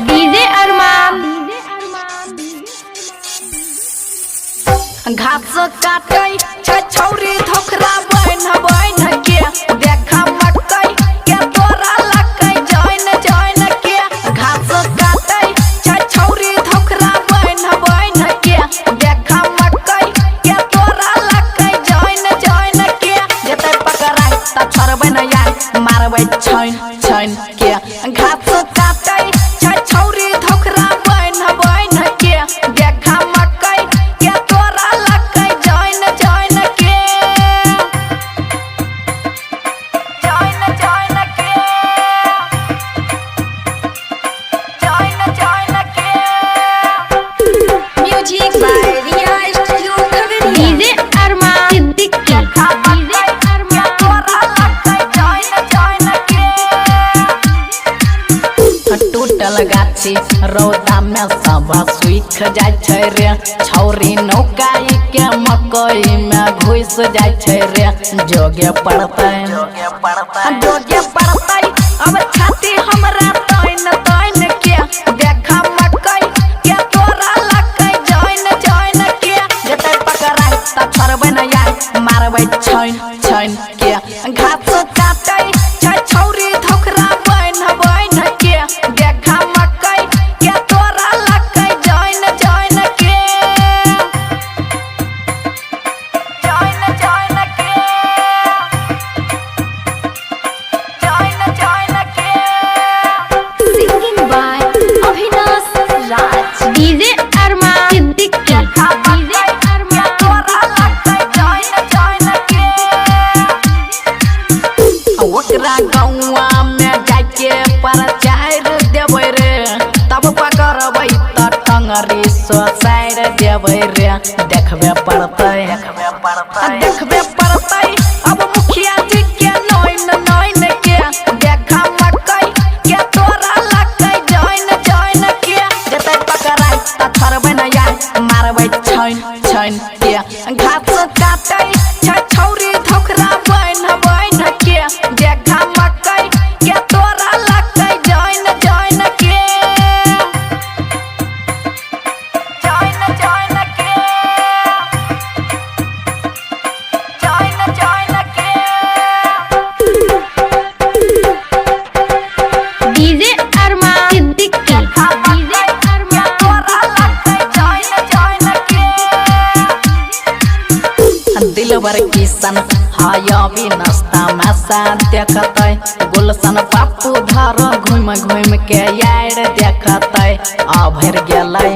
DJ अरमान घास काटे छौरी धोखरा बन के देखा मकई के तोरा लकै जैन के घास काटे छौरी धोखरा बन के देखा मकई के तोरा लकै जैन के जते पकड़ाई त छोड़बै न यार मारबै छैन के घास काटे छौरी धोखरा बन के देखा मकई के तोरा लकै जैन के music by Riya studio Khagaria DJ Arman Siddiqui DJ Arman तोरा लकै जैन के टूटल गाछी रौदा में सब सुख जाय छै रे छौरी नौकाई के मकई में घुस जाय छै रे जोगे पड़तै अब छाती हमरा तैन के देखा मकई के तोरा लकै जैन के जते पकड़ाई त छोड़बै न यार मारबै छैन के घास काटे छौरी धोखरा बन के देखा मकई के तोरा लकै जैन के singing by Abhinash Raj DJ Arman Siddiqui DJ Arman तोरा लकै जैन के ओकरा गौवा में जाके प्रचार देबै रे तब पकड़बै त टंगरी सोसाइर देबै रे देखबे पड़तै अब मुखिया जी के नैन के देखा मकई के तोरा लकै जैन के जते पकड़ाई त छोड़बै न यार मारबै छैन के घास काटे छौरी धोखरा बन के देखा मकई के तोरा लकै जैन के डीजे अरमान सिद्दीकी डीजे अरमान तोरा लकै जैन के दिलबर किसन हाय भी नाश्ता में साथ देखतै गुलशन बापू धर घूम के यार देखतै आ भर गेलै